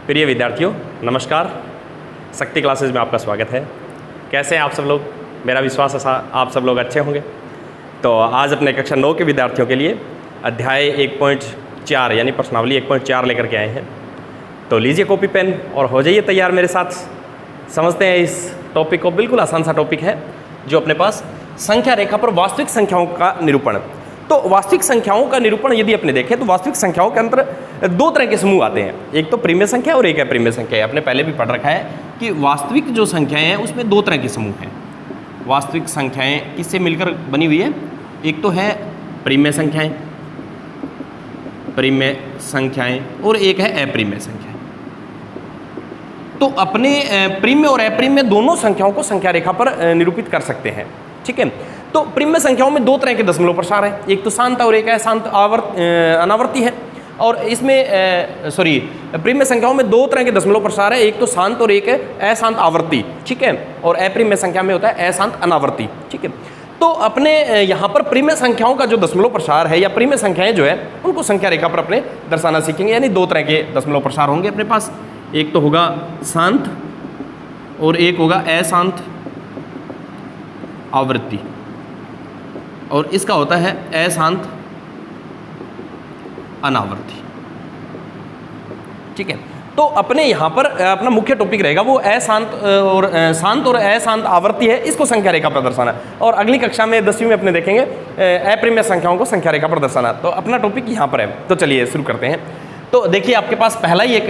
प्रिय विद्यार्थियों नमस्कार। शक्ति क्लासेज में आपका स्वागत है। कैसे हैं आप सब लोग? मेरा विश्वास है आप सब लोग अच्छे होंगे। तो आज अपने कक्षा 9 के विद्यार्थियों के लिए अध्याय 1.4 यानी प्रश्नावली 1.4 लेकर के आए हैं। तो लीजिए कॉपी पेन और हो जाइए तैयार मेरे साथ। समझते हैं इस टॉपिक को। बिल्कुल आसान सा टॉपिक है जो अपने पास संख्या रेखा पर वास्तविक संख्याओं का निरूपण। तो वास्तविक संख्याओं का निरूपण यदि अपने देखें तो वास्तविक संख्याओं के अंदर दो तरह के समूह आते हैं, एक तो परिमेय संख्या और एक अपरिमेय संख्या। आपने पहले भी पढ़ रखा है कि वास्तविक जो संख्याएं हैं उसमें दो तरह के समूह हैं। वास्तविक संख्याएं किससे मिलकर बनी हुई है? एक तो है परिमेय संख्याएं, परिमेय संख्याएं, और एक है अपरिमेय संख्याएं। तो अपने परिमेय और अपरिमेय दोनों संख्याओं को संख्या रेखा पर निरूपित कर सकते हैं। ठीक है। तो परिमेय संख्याओं में दो तरह के दशमलव प्रसार है, एक तो शांत और एक अशांत अनावर्ती है। और इसमें परिमेय संख्याओं में दो तरह के दशमलव प्रसार है, एक तो शांत और एक है अशांत आवर्ती। ठीक है। और अपरिमेय संख्या में होता है अशांत अनावर्ती। ठीक है। तो अपने यहाँ पर परिमेय संख्याओं का जो दशमलव प्रसार है या परिमेय संख्याएं जो है उनको संख्या रेखा पर अपने दर्शाना सीखेंगे। यानी दो तरह के दशमलव प्रसार होंगे अपने पास, एक तो होगा शांत और एक होगा अशांत आवृत्ति, और इसका होता है अशांत अनावर्ती। ठीक है। तो अपने यहाँ पर अपना मुख्य टॉपिक रहेगा वो अशांत और शांत और अशांत आवर्ती है, इसको संख्या रेखा पर दर्शाना। और अगली कक्षा में 10वीं में अपने देखेंगे अपरिमेय संख्याओं को संख्या रेखा पर दर्शाना। तो अपना टॉपिक यहाँ पर है। तो चलिए शुरू करते हैं। तो देखिए आपके पास पहला ही एक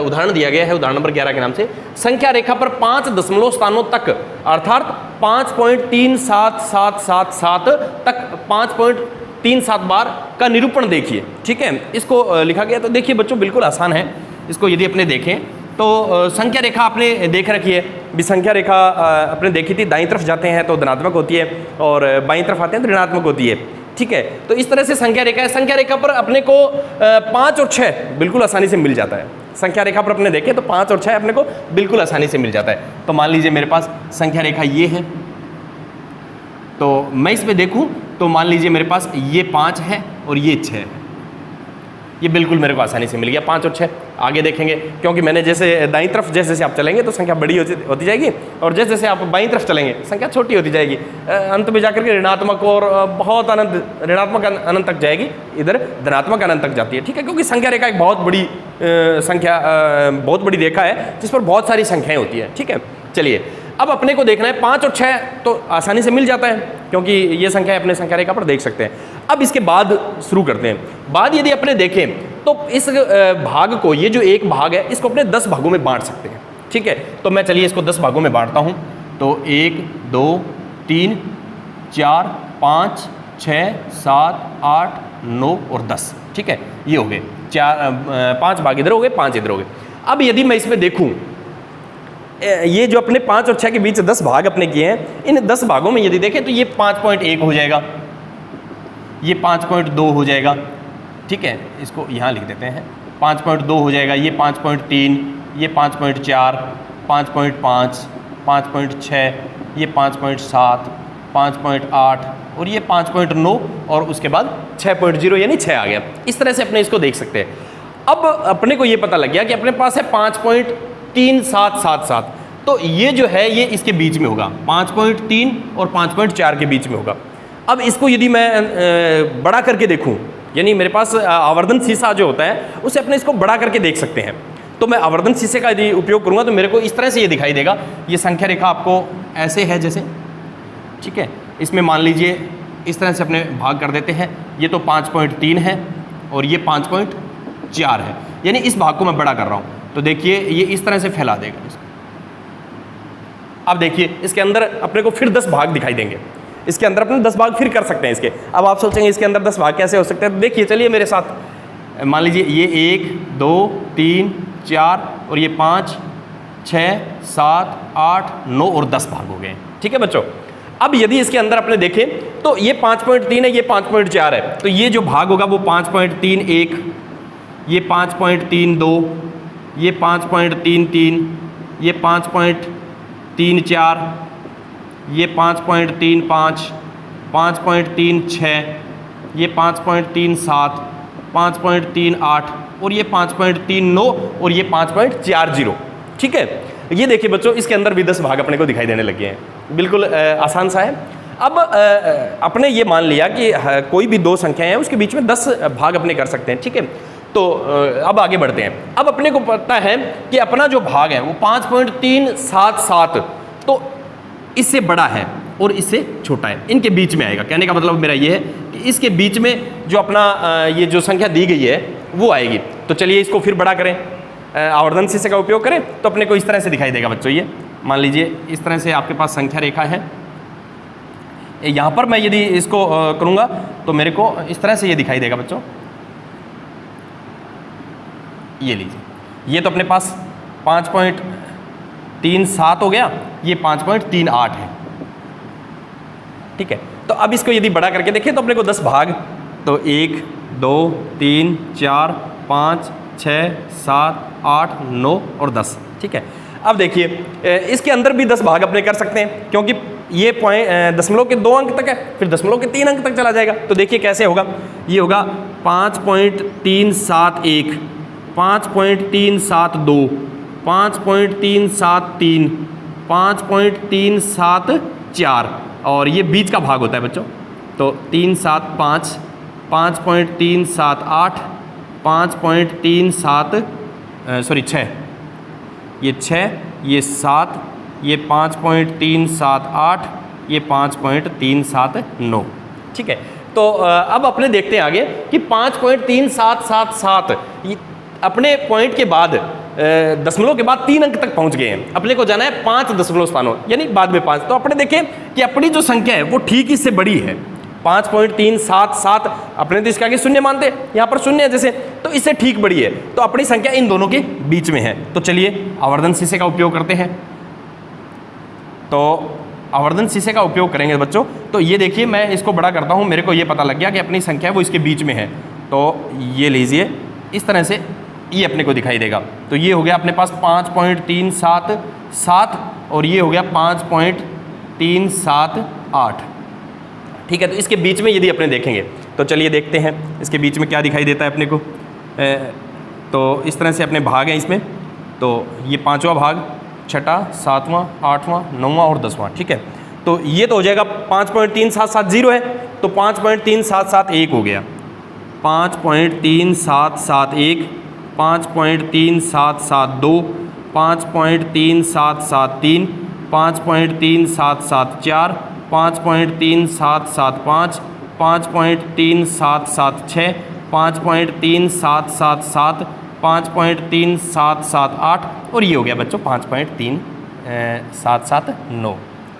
उदाहरण दिया गया है, उदाहरण नंबर 11 के नाम से। संख्या रेखा पर 5 दशमलव स्थानों तक अर्थात 5.37777 तक 5.37 बार का निरूपण देखिए। ठीक है। इसको लिखा गया। तो देखिए बच्चों बिल्कुल आसान है। इसको यदि अपने देखें तो संख्या रेखा आपने देख रखी है भी। संख्या रेखा अपने देखी थी, दाईं तरफ जाते हैं तो धनात्मक होती है और बाईं तरफ आते हैं तो ऋणात्मक होती है। ठीक है। तो इस तरह से संख्या रेखा है। संख्या रेखा पर अपने को 5 और 6 बिल्कुल आसानी से मिल जाता है। संख्या रेखा पर अपने देखें तो 5 और 6 अपने को बिल्कुल आसानी से मिल जाता है। तो मान लीजिए मेरे पास संख्या रेखा ये है, तो मैं इसमें देखूं तो मान लीजिए मेरे पास ये 5 है और ये 6 है। ये बिल्कुल मेरे को आसानी से मिल गया 5 और 6। आगे देखेंगे क्योंकि मैंने जैसे दाईं तरफ जैसे जैसे आप चलेंगे तो संख्या बड़ी होती जाएगी, और जैसे जैसे आप बाईं तरफ चलेंगे संख्या छोटी होती जाएगी। अंत में जाकर के ऋणात्मक और बहुत अनंत, ऋणात्मक अनंत तक जाएगी, इधर धनात्मक अनंत तक जाती है। ठीक है। क्योंकि संख्या रेखा एक बहुत बड़ी संख्या, बहुत बड़ी रेखा है जिस पर बहुत सारी संख्याएँ होती हैं। ठीक है। चलिए अब अपने को देखना है 5 और 6 तो आसानी से मिल जाता है क्योंकि ये संख्या अपने संख्या रेखा पर देख सकते हैं। अब इसके बाद शुरू करते हैं। बाद यदि अपने देखें तो इस भाग को, ये जो एक भाग है इसको अपने 10 भागों में बांट सकते हैं। ठीक है। तो मैं चलिए इसको 10 भागों में बांटता हूँ। तो 1 2 3 4 5 6 7 8 9 और 10। ठीक है। ये हो गए 5 भाग इधर हो गए, 5 इधर हो गए। अब यदि मैं इसमें देखूँ, ये जो अपने 5 और 6 के बीच 10 भाग अपने किए हैं, इन 10 भागों में यदि देखें तो ये 5.1 हो जाएगा, ये 5.2 हो जाएगा। ठीक है। इसको यहाँ लिख देते हैं। 5.2 हो जाएगा, ये 5.3, ये 5.4, 5.5, 5.6, ये 5.7, 5.8 और ये 5.9 और उसके बाद 6.0 यानी 6 आ गया। इस तरह से अपने इसको देख सकते हैं। अब अपने को ये पता लग गया कि अपने पास है 5.3777। तो ये जो है ये इसके बीच में होगा, 5.3 और 5.4 के बीच में होगा। अब इसको यदि मैं बड़ा करके देखूं, यानी मेरे पास आवर्धन शीशा जो होता है उसे अपने इसको बड़ा करके देख सकते हैं। तो मैं आवर्धन शीशे का यदि उपयोग करूंगा तो मेरे को इस तरह से ये दिखाई देगा। ये संख्या रेखा आपको ऐसे है जैसे। ठीक है। इसमें मान लीजिए इस तरह से अपने भाग कर देते हैं। ये तो 5.3 है और ये 5.4 है, यानी इस भाग को मैं बड़ा कर रहा हूँ। तो देखिए ये इस तरह से फैला देगा इसको। अब देखिए इसके अंदर अपने को फिर 10 भाग दिखाई देंगे। इसके अंदर अपने 10 भाग फिर कर सकते हैं इसके। अब आप सोचेंगे इसके अंदर 10 भाग कैसे हो सकते हैं? देखिए चलिए मेरे साथ। मान लीजिए ये 1 2 3 4 और ये 5 6 7 8 9 और 10 भाग हो गए। ठीक है बच्चों। अब यदि इसके अंदर अपने देखें तो ये 5.3 है, ये 5.4 है। तो ये जो भाग होगा वो 5.31, ये 5.32, ये 5.33, ये 5.34, ये 5.35, 5.36, ये 5.37, 5.38 और ये 5.39 और ये 5.40। ठीक है, ये देखिए बच्चों, इसके अंदर भी 10 भाग अपने को दिखाई देने लगे हैं। बिल्कुल आसान सा है। अब अपने ये मान लिया कि कोई भी दो संख्याएं हैं उसके बीच में 10 भाग अपने कर सकते हैं। ठीक है, तो अब आगे बढ़ते हैं। अब अपने को पता है कि अपना जो भाग है वो 5.377 तो इससे बड़ा है और इससे छोटा है, इनके बीच में आएगा। कहने का मतलब मेरा ये है कि इसके बीच में जो अपना ये जो संख्या दी गई है वो आएगी। तो चलिए इसको फिर बड़ा करें, आवर्धन शीर्षक का उपयोग करें तो अपने को इस तरह से दिखाई देगा बच्चों। ये मान लीजिए इस तरह से आपके पास संख्या रेखा है। यहाँ पर मैं यदि इसको करूँगा तो मेरे को इस तरह से ये दिखाई देगा बच्चों। ये लीजिए, ये तो अपने पास 5.37 हो गया, ये 5.38 है। ठीक है, तो अब इसको यदि बड़ा करके देखें तो अपने को 10 भाग, तो 1 2 3 4 5 6 7 8 9 और 10। ठीक है, अब देखिए इसके अंदर भी 10 भाग अपने कर सकते हैं क्योंकि ये दशमलव के 2 अंक तक है, फिर दशमलव के 3 अंक तक चला जाएगा। तो देखिए कैसे होगा, ये होगा 5.371 5.372 5.373 5.374 और ये बीच का भाग होता है बच्चों। तो 375 5.378 6, ये 6 ये 7 ये 5.378 ये 5.379। ठीक है, तो अब अपने देखते हैं आगे कि 5.3777 अपने पॉइंट के बाद दशमलव के बाद 3 अंक तक पहुंच गए हैं। अपने को जाना है 5 दशमलव स्थानों यानी बाद में 5। तो अपने देखें कि अपनी जो संख्या है वो ठीक इससे बड़ी है। 5.377 अपने तो इसके आगे शून्य मानते, यहाँ पर शून्य है जैसे, तो इससे ठीक बड़ी है। तो अपनी संख्या इन दोनों के बीच में है। तो चलिए आवर्धन शीर्षक का उपयोग करते हैं। तो आवर्धन शीर्षक का उपयोग करेंगे बच्चों। तो ये देखिए मैं इसको बड़ा करता हूँ, मेरे को ये पता लग गया कि अपनी संख्या है वो इसके बीच में है। तो ये लीजिए इस तरह से ये अपने को दिखाई देगा। तो ये हो गया अपने पास 5.377 और ये हो गया 5.378। ठीक है, तो इसके बीच में यदि अपने देखेंगे तो चलिए देखते हैं इसके बीच में क्या दिखाई देता है अपने को। तो इस तरह से अपने भाग हैं इसमें। तो ये 5वां भाग, 6वां 7वां 8वां 9वां और 10वां। ठीक है, तो ये तो हो जाएगा 5.3770 है तो 5.3771 हो गया, 5.3771 5.3772 5.3773 5.3774 5.3775 5.3776 5.3777 5.3778 और ये हो गया बच्चों 5.3779।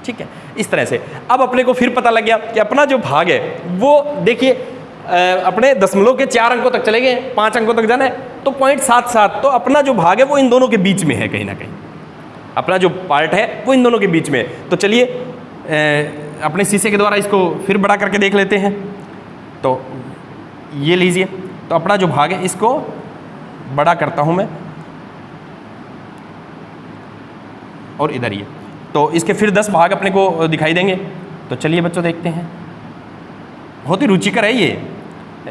ठीक है, इस तरह से अब अपने को फिर पता लग गया कि अपना जो भाग है वो देखिए अपने दशमलव के 4 अंकों तक चले गए, 5 अंकों तक जाना है तो 0.77। तो अपना जो भाग है वो इन दोनों के बीच में है, कहीं ना कहीं अपना जो पार्ट है वो इन दोनों के बीच में है। तो चलिए अपने शीशे के द्वारा इसको फिर बड़ा करके देख लेते हैं। तो ये लीजिए, तो अपना जो भाग है इसको बड़ा करता हूँ मैं और इधर ये, तो इसके फिर 10 भाग अपने को दिखाई देंगे। तो चलिए बच्चों देखते हैं, बहुत ही रुचिकर है ये।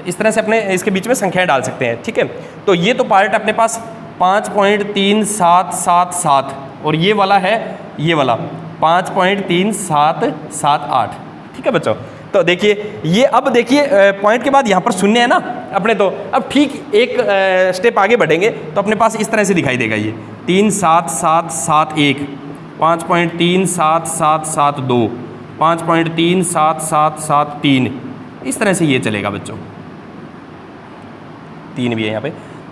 इस तरह से अपने इसके बीच में संख्याएं डाल सकते हैं। ठीक है, तो ये तो पार्ट अपने पास 5.3777 और ये वाला है, ये वाला 5.3778। ठीक है बच्चों, तो देखिए ये अब देखिए पॉइंट के बाद यहाँ पर शून्य है ना अपने, तो अब ठीक एक स्टेप आगे बढ़ेंगे तो अपने पास इस तरह से दिखाई देगा ये 37771 5.37772 5.37773 इस तरह से ये चलेगा बच्चों। 3 भी है यहाँ पे,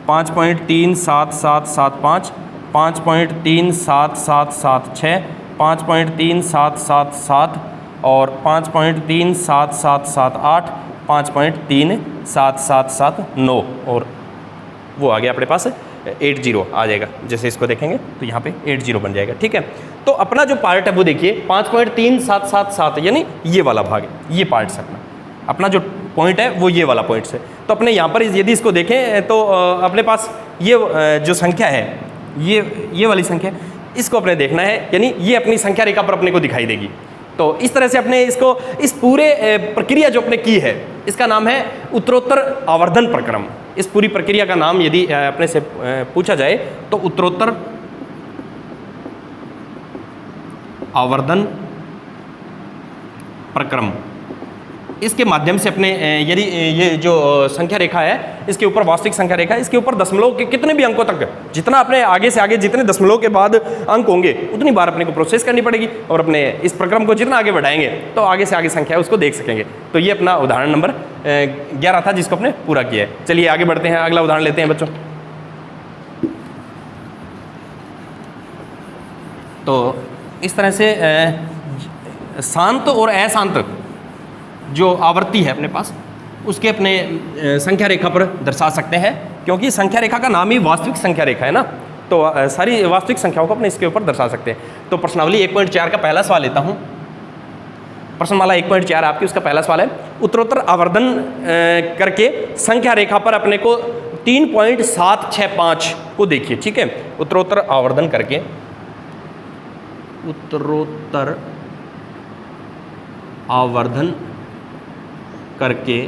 5.37775 5.37776 5.3777 और 5.37778 5.37779 और वो आ गया अपने पास 80 आ जाएगा। जैसे इसको देखेंगे तो यहाँ पे 80 बन जाएगा। ठीक है, तो अपना जो पार्ट है वो देखिए 5.3777 यानी ये वाला भाग है, ये पार्ट से अपना जो पॉइंट है वो ये वाला पॉइंट से। तो अपने यहाँ पर यदि इसको देखें तो अपने पास ये जो संख्या है ये वाली संख्या, इसको अपने देखना है, यानी ये अपनी संख्या रेखा पर अपने को दिखाई देगी। तो इस तरह से अपने इस पूरे प्रक्रिया जो अपने की है इसका नाम है उत्तरोत्तर आवर्धन प्रक्रम। इस पूरी प्रक्रिया का नाम यदि अपने से पूछा जाए तो उत्तरोत्तर आवर्धन प्रक्रम। इसके माध्यम से अपने यदि ये जो संख्या रेखा है इसके ऊपर वास्तविक संख्या रेखा है, इसके ऊपर दशमलव के कितने भी अंकों तक, जितना अपने आगे से आगे जितने दशमलव के बाद अंक होंगे उतनी बार अपने को प्रोसेस करनी पड़ेगी, और अपने इस प्रक्रम को जितना आगे बढ़ाएंगे तो आगे से आगे संख्या है उसको देख सकेंगे। तो ये अपना उदाहरण नंबर 11 था जिसको अपने पूरा किया है। चलिए आगे बढ़ते हैं, अगला उदाहरण लेते हैं बच्चों। तो इस तरह से शांत और अशांत जो आवृत्ति है अपने पास उसके अपने संख्या रेखा पर दर्शा सकते हैं, क्योंकि संख्या रेखा का नाम ही वास्तविक संख्या रेखा है ना, तो सारी वास्तविक संख्याओं को अपने इसके ऊपर दर्शा सकते हैं। तो प्रश्नावली 1.4 का पहला सवाल लेता हूँ। प्रश्नमाला 1.4 आपकी, उसका पहला सवाल है उत्तरोत्तर आवर्धन करके संख्या रेखा पर अपने को 3.765 को देखिए। ठीक है, उत्तरोत्तर आवर्धन करके, उत्तरोत्तर आवर्धन करके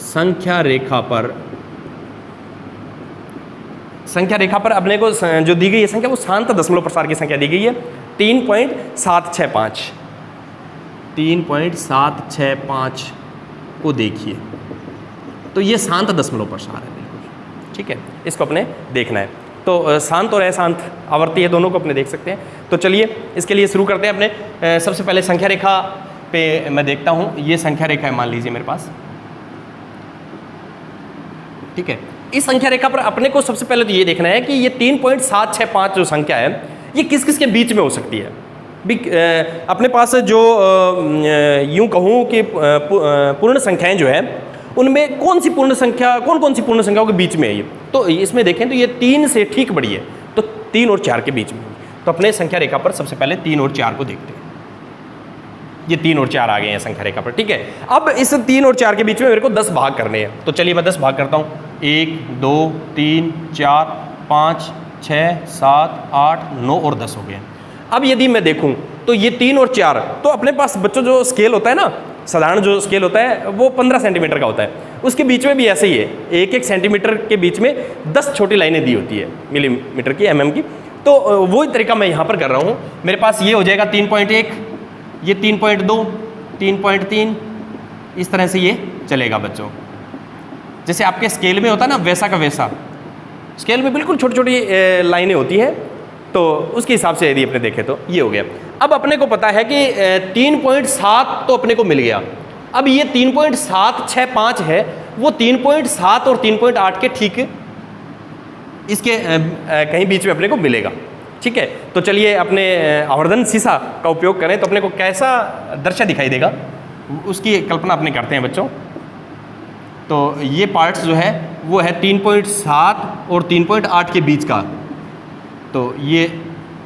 संख्या रेखा पर अपने को जो दी गई है संख्या वो शांत दशमलव प्रसार की संख्या दी गई है 3.765 को देखिए। तो ये शांत दशमलव प्रसार है बिल्कुल। ठीक है, इसको अपने देखना है। तो शांत और अशांत आवर्ती है, दोनों को अपने देख सकते हैं। तो चलिए इसके लिए शुरू करते हैं अपने। सबसे पहले संख्या रेखा पे मैं देखता हूँ, ये संख्या रेखा है मान लीजिए मेरे पास। ठीक है, इस संख्या रेखा पर अपने को सबसे पहले तो ये देखना है कि ये 3.765 जो संख्या है ये किस किस के बीच में हो सकती है। अपने पास जो यूं कहूँ कि पूर्ण संख्याएं जो है उनमें कौन सी पूर्ण संख्याओं के बीच में है ये। तो इसमें देखें तो ये 3 से ठीक बड़ी है, तो 3 और 4 के बीच में। तो अपने संख्या रेखा पर सबसे पहले 3 और 4 को देखते हैं। ये 3 और 4 आ गए हैं संख्या रेखा पर। ठीक है, अब इस 3 और 4 के बीच में मेरे को 10 भाग करने हैं। तो चलिए मैं 10 भाग करता हूँ। 1 2 3 4 5 6 7 8 9 और 10 हो गए। अब यदि मैं देखूं तो ये 3 और 4, तो अपने पास बच्चों जो स्केल होता है ना, साधारण जो स्केल होता है वो 15 सेंटीमीटर का होता है, उसके बीच में भी ऐसे ही है। 1-1 सेंटीमीटर के बीच में 10 छोटी लाइनें दी होती है, मिलीमीटर की, mm की। तो वही तरीका मैं यहाँ पर कर रहा हूँ। मेरे पास ये हो जाएगा 3.1, ये 3.2, 3.3, इस तरह से ये चलेगा बच्चों। जैसे आपके स्केल में होता है ना वैसा का वैसा, स्केल में बिल्कुल छोटी छोटी लाइनें होती हैं, तो उसके हिसाब से यदि अपने देखें तो ये हो गया। अब अपने को पता है कि 3.7 तो अपने को मिल गया। अब ये 3.765 है, वो 3.7 और 3.8 के ठीक इसके कहीं बीच में अपने को मिलेगा। ठीक है, तो चलिए अपने आवर्धन शीशा का उपयोग करें तो अपने को कैसा दृश्य दिखाई देगा उसकी कल्पना अपने करते हैं बच्चों। तो ये पार्ट्स जो है वो है 3.7 और 3.8 के बीच का। तो ये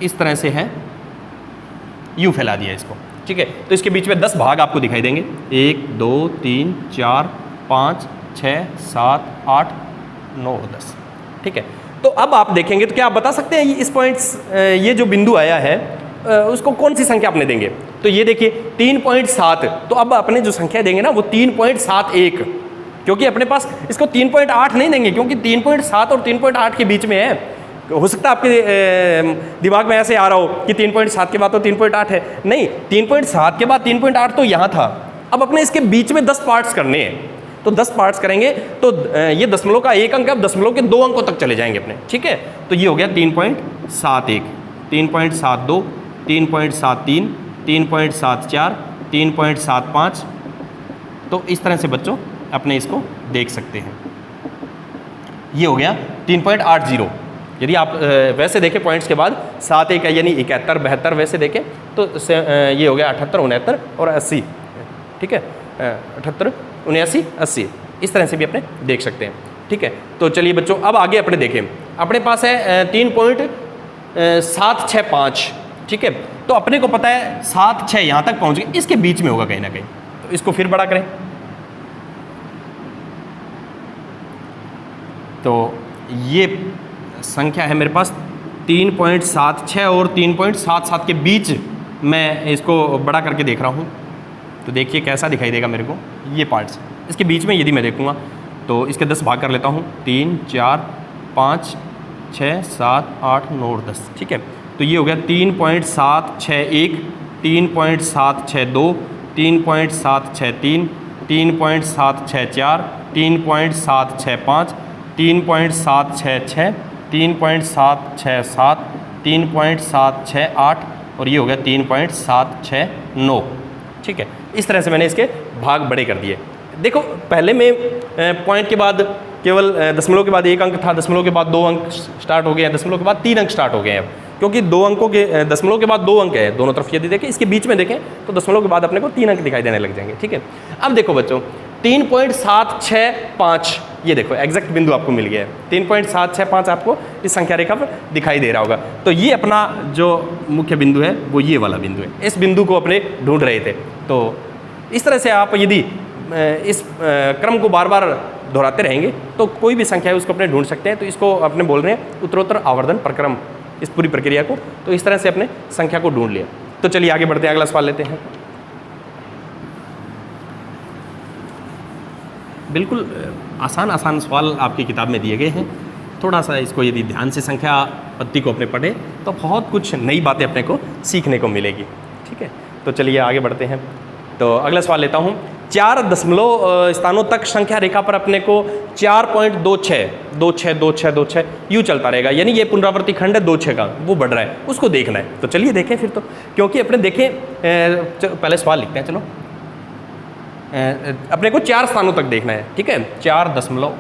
इस तरह से है, यूँ फैला दिया इसको। ठीक है, तो इसके बीच में 10 भाग आपको दिखाई देंगे। 1 2 3 4 5 6 7 8 9 और 10। ठीक है, तो अब आप देखेंगे तो क्या आप बता सकते हैं इस पॉइंट्स ये जो बिंदु आया है उसको कौन सी संख्या अपने देंगे। तो ये देखिए 3.7, तो अब अपने जो संख्या देंगे ना वो 3.71, क्योंकि अपने पास इसको 3.8 नहीं देंगे, क्योंकि 3.7 और 3.8 के बीच में है। हो सकता है आपके दिमाग में ऐसे आ रहा हो कि 3.7 के बाद तो 3.8 है, नहीं, 3.7 के बाद 3.8 तो यहाँ था। अब अपने इसके बीच में 10 पार्ट्स करने हैं, तो 10 पार्ट्स करेंगे तो ये दशमलव का 1 अंक, अब दशमलव के 2 अंकों तक चले जाएंगे अपने। ठीक है, तो ये हो गया 3.71, 3.72, 3.73, 3.74, 3.75। तो इस तरह से बच्चों अपने इसको देख सकते हैं। ये हो गया 3.80। यदि आप वैसे देखें पॉइंट्स के बाद 7 1 यानी 71 72 वैसे देखें तो ये हो गया 78 69 और 80। ठीक है, 78 79 80, इस तरह से भी अपने देख सकते हैं। ठीक है, तो चलिए बच्चों अब आगे अपने देखें। अपने पास है 3.765। ठीक है, तो अपने को पता है 7 6 यहाँ तक पहुँच गए, इसके बीच में होगा कहीं ना कहीं। तो इसको फिर बड़ा करें तो ये संख्या है मेरे पास 3.76 और 3.77 के बीच। मैं इसको बड़ा करके देख रहा हूँ, तो देखिए कैसा दिखाई देगा मेरे को। ये पार्ट्स इसके बीच में यदि मैं देखूँगा तो इसके 10 भाग कर लेता हूँ, 3 4 5 6 7 8 9 और 10, ठीक है। तो ये हो गया 3.761, 3.762, 3.763, 3.764, 3.765, 3.766, 3.767, 3.768 और ये हो गया 3.769, ठीक है। इस तरह से मैंने इसके भाग बड़े कर दिए। देखो पहले में पॉइंट के बाद केवल दशमलव के बाद 1 अंक था, दशमलव के बाद 2 अंक स्टार्ट हो गए हैं, दशमलव के बाद 3 अंक स्टार्ट हो गए हैं अब, क्योंकि 2 अंकों के दशमलव के बाद 2 अंक है दोनों तरफ। यदि देखें इसके बीच में देखें तो दशमलव के बाद अपने को 3 अंक दिखाई देने लग जाएंगे, ठीक है। अब देखो बच्चों 3.765, ये देखो एग्जैक्ट बिंदु आपको मिल गया है, 3.765 आपको इस संख्या रेखा पर दिखाई दे रहा होगा। तो ये अपना जो मुख्य बिंदु है वो ये वाला बिंदु है, इस बिंदु को अपने ढूंढ रहे थे। तो इस तरह से आप यदि इस क्रम को बार बार दोहराते रहेंगे तो कोई भी संख्या है उसको अपने ढूंढ सकते हैं। तो इसको अपने बोल रहे हैं उत्तरोत्तर आवर्धन प्रक्रम, इस पूरी प्रक्रिया को। तो इस तरह से अपने संख्या को ढूंढ लिया। तो चलिए आगे बढ़ते हैं, अगला सवाल लेते हैं। बिल्कुल आसान आसान सवाल आपकी किताब में दिए गए हैं। थोड़ा सा इसको यदि ध्यान से संख्या पत्ती को अपने पढ़े तो बहुत कुछ नई बातें अपने को सीखने को मिलेगी, ठीक है। तो चलिए आगे बढ़ते हैं। तो अगला सवाल लेता हूँ। 4 दशमलव स्थानों तक संख्या रेखा पर अपने को 4.26 यूँ चलता रहेगा, यानी ये पुनरावृत्ति खंड है 2 का, वो बढ़ रहा है, उसको देखना है। तो चलिए देखें फिर, तो क्योंकि अपने देखें पहले सवाल लिखते हैं, चलो अपने को 4 स्थानों तक देखना है, ठीक है। 4 दशमलव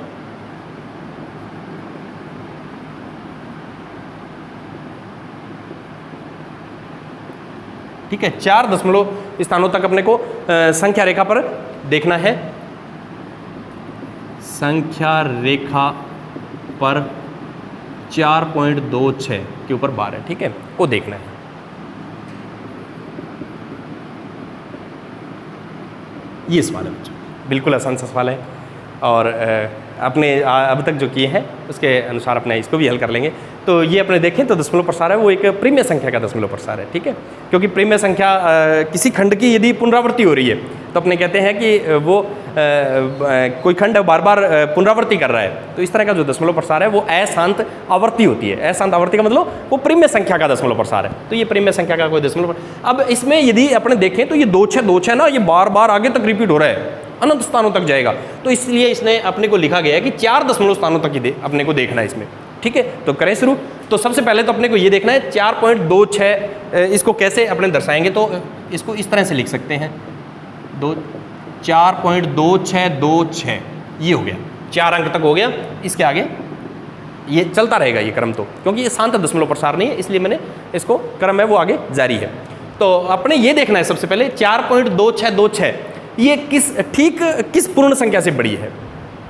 ठीक है, 4 दशमलव स्थानों तक अपने को संख्या रेखा पर देखना है। संख्या रेखा पर 4.26 के ऊपर बार है, ठीक है, को देखना है। ये सवाल है बच्चों, बिल्कुल आसान सा सवाल है और अपने अब तक जो किए हैं उसके अनुसार अपने इसको भी हल कर लेंगे। तो ये अपने देखें तो दशमलव प्रसार है वो एक प्रीमिय संख्या का दशमलव प्रसार है, ठीक है। क्योंकि प्रीमिय संख्या किसी खंड की यदि पुनरावृत्ति हो रही है तो अपने कहते हैं कि वो कोई खंड बार बार पुनरावृत्ति कर रहा है, तो इस तरह का जो दशमलव प्रसार है वो अशांत आवर्ती होती है। अशांत आवर्ती का मतलब वो प्रीमिय संख्या का दशमलव प्रसार है, तो ये प्रीमिय संख्या का कोई दशमलव। अब इसमें यदि अपने देखें तो ये 2 ना, ये बार बार आगे तक रिपीट हो रहा है, अनंत स्थानों तक जाएगा। तो इसलिए इसने अपने को लिखा गया है कि 4 दशमलव स्थानों तक ही अपने को देखना है इसमें, ठीक है। तो करें शुरू। तो सबसे पहले तो अपने को ये देखना है 4.26 इसको कैसे अपने दर्शाएंगे। तो इसको इस तरह से लिख सकते हैं, 4.2626, ये हो गया, 4 अंक तक हो गया। इसके आगे ये चलता रहेगा ये क्रम, तो क्योंकि ये शांत दशमलव प्रसार नहीं है इसलिए मैंने इसको क्रम है वो आगे जारी है। तो अपने ये देखना है सबसे पहले 4.2626 ये किस पूर्ण संख्या से बड़ी है,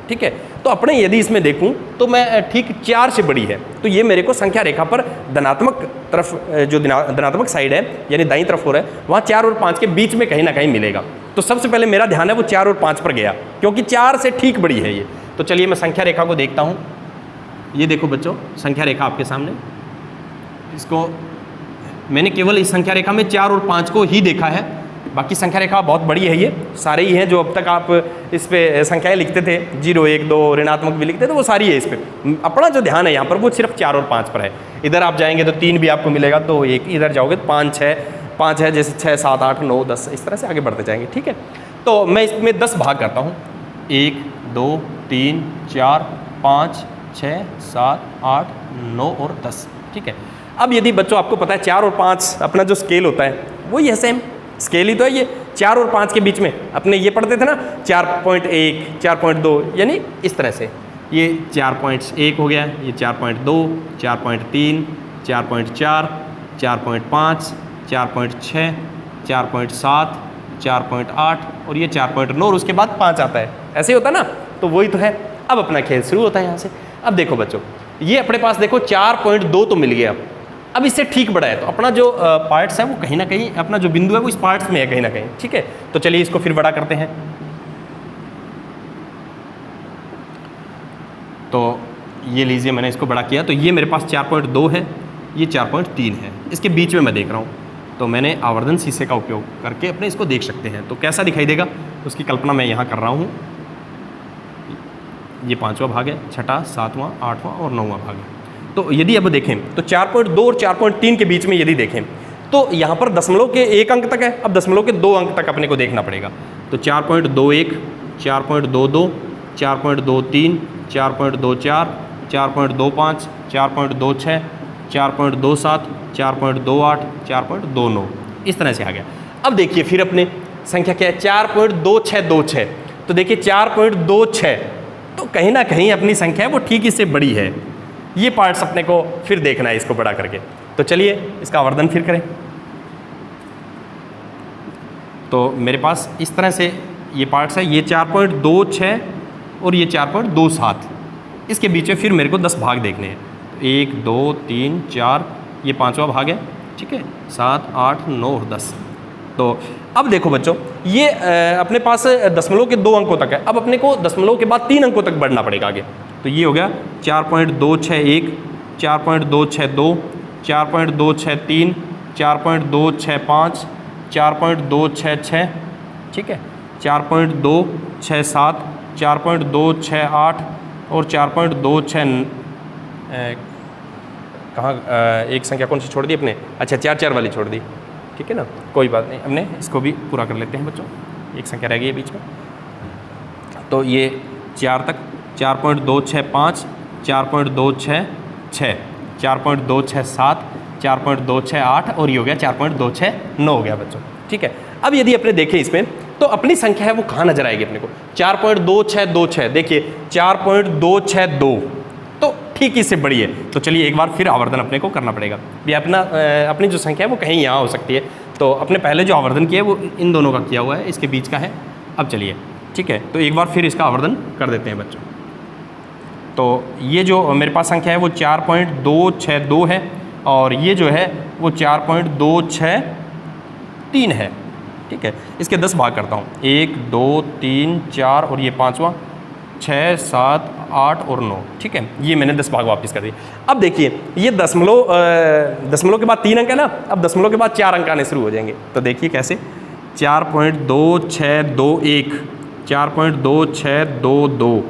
ठीक है। तो अपने यदि इसमें देखूं तो मैं ठीक 4 से बड़ी है, तो ये मेरे को संख्या रेखा पर धनात्मक तरफ जो धनात्मक साइड है यानी दाईं तरफ हो रहा है, वहाँ 4 और 5 के बीच में कहीं ना कहीं मिलेगा। तो सबसे पहले मेरा ध्यान है वो 4 और 5 पर गया, क्योंकि 4 से ठीक बड़ी है ये। तो चलिए मैं संख्या रेखा को देखता हूँ। ये देखो बच्चों संख्या रेखा आपके सामने, इसको मैंने केवल इस संख्या रेखा में 4 और 5 को ही देखा है, बाकी संख्या रेखा बहुत बड़ी है, ये सारे ही हैं जो अब तक आप इस पे संख्याएं लिखते थे, 0 1 2 ऋणात्मक भी लिखते थे, वो सारी है इस पे। अपना जो ध्यान है यहाँ पर वो सिर्फ 4 और 5 पर है। इधर आप जाएंगे तो 3 भी आपको मिलेगा, तो 1 इधर जाओगे तो 5 है, जैसे 6 7 8 9 10 इस तरह से आगे बढ़ते जाएंगे, ठीक है। तो मैं इसमें 10 भाग करता हूँ, 1 2 3 4 5 6 7 8 9 और 10, ठीक है। अब यदि बच्चों आपको पता है 4 और 5 अपना जो स्केल होता है वही है, सेम स्केल ही तो है ये। 4 और 5 के बीच में अपने ये पढ़ते थे ना 4.1 4.2, यानी इस तरह से ये 4.1 हो गया, ये 4.2 4.3 4.4 4.5 4.6 4.7 4.8 और ये 4.9 और उसके बाद 5 आता है, ऐसे ही होता है ना। तो वही तो है। अब अपना खेल शुरू होता है यहाँ से। अब देखो बच्चों ये अपने पास देखो 4.2 तो मिल गया, अब इससे ठीक बड़ा है, तो अपना जो पार्ट्स है वो कहीं ना कहीं, अपना जो बिंदु है वो इस पार्ट्स में है कहीं ना कहीं, ठीक है। तो चलिए इसको फिर बड़ा करते हैं। तो ये लीजिए मैंने इसको बड़ा किया, तो ये मेरे पास 4.2 है, ये 4.3 है, इसके बीच में मैं देख रहा हूँ। तो मैंने आवर्धन शीशे का उपयोग करके अपने इसको देख सकते हैं। तो कैसा दिखाई देगा उसकी कल्पना मैं यहाँ कर रहा हूँ। ये 5वां भाग है, छठा, 7वां, 8वां और 9वां भाग है। तो यदि अब देखें तो 4.2 और 4.3 के बीच में यदि देखें तो यहाँ पर दशमलव के 1 अंक तक है, अब दशमलव के 2 अंक तक अपने को देखना पड़ेगा। तो 4.21, 4.22, 4.23, 4.24, 4.25, 4.26, 4.27, 4.28, 4.29 इस तरह से आ गया। अब देखिए फिर अपने संख्या क्या है, 4.2626। तो देखिए 4.26, तो कहीं ना कहीं अपनी संख्या है वो ठीक इससे बड़ी है। ये पार्ट्स अपने को फिर देखना है इसको बड़ा करके। तो चलिए इसका आवर्धन फिर करें। तो मेरे पास इस तरह से ये पार्ट्स है, ये 4.26 और ये 4.27। इसके बीच में फिर मेरे को 10 भाग देखने हैं। 1 2 3 4, ये 5वां भाग है, ठीक है, 7 8 9 और 10। तो अब देखो बच्चों, ये अपने पास दशमलव के 2 अंकों तक है। अब अपने को दशमलव के बाद 3 अंकों तक बढ़ना पड़ेगा आगे। तो ये हो गया 4.261, 4.262, 4.263, 4.265, 4.266, ठीक है, 4.267, 4.268 और 4.26 कहाँ एक संख्या कौन सी छोड़ दी अपने, अच्छा 4 वाली छोड़ दी, ठीक है ना, कोई बात नहीं, हमने इसको भी पूरा कर लेते हैं बच्चों, एक संख्या रह गई है बीच में। तो ये 4 तक 4.265, 4.266, 4.267, 4.268 और ये हो गया 4.269 हो गया बच्चों, ठीक है। अब यदि अपने देखें इसमें तो अपनी संख्या है वो कहाँ नजर आएगी अपने को, 4.2626, देखिए 4.262, तो ठीक इससे बड़ी है। तो चलिए एक बार फिर आवर्धन अपने को करना पड़ेगा। ये अपनी जो संख्या है वो कहीं यहाँ हो सकती है। तो अपने पहले जो आवर्धन किया है वो इन दोनों का किया हुआ है, इसके बीच का है। अब चलिए ठीक है, तो एक बार फिर इसका आवर्धन कर देते हैं बच्चों। तो ये जो मेरे पास संख्या है वो 4.262 है और ये जो है वो 4.263 है, ठीक है। इसके 10 भाग करता हूँ, 1 2 3 4 और ये 5वां, 6 7 8 और 9, ठीक है। ये मैंने 10 भाग वापस कर दिए। अब देखिए ये दशमलव के बाद 3 अंक है ना, अब दशमलव के बाद 4 अंक आने शुरू हो जाएंगे। तो देखिए कैसे, 4.2621, 4.2622,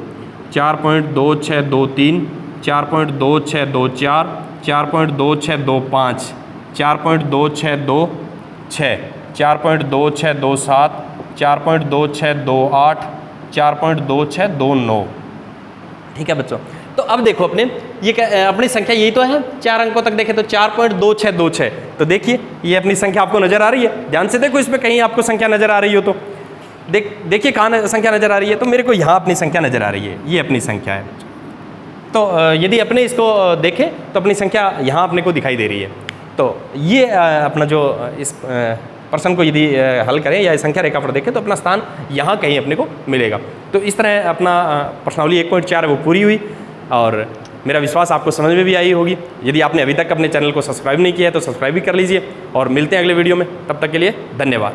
4.2623, 4.2624, 4.2625, 4.2626, 4.2627, 4.2628, 4.2629, ठीक है बच्चों। तो अब देखो अपने ये अपनी संख्या यही तो है, 4 अंकों तक देखें तो 4.2626। तो देखिए ये अपनी संख्या आपको नजर आ रही है, ध्यान से देखो इसमें कहीं आपको संख्या नजर आ रही हो तो देखिए कहाँ संख्या नजर आ रही है। तो मेरे को यहाँ अपनी संख्या नजर आ रही है, ये अपनी संख्या है। तो यदि अपने इसको देखें तो अपनी संख्या यहाँ अपने को दिखाई दे रही है। तो ये अपना जो इस प्रश्न को यदि हल करें या संख्या रेखा पर देखें तो अपना स्थान यहाँ कहीं अपने को मिलेगा। तो इस तरह अपना प्रश्नावली 1.4 है वो पूरी हुई और मेरा विश्वास आपको समझ में भी आई होगी। यदि आपने अभी तक अपने चैनल को सब्सक्राइब नहीं किया है तो सब्सक्राइब भी कर लीजिए और मिलते हैं अगले वीडियो में। तब तक के लिए धन्यवाद।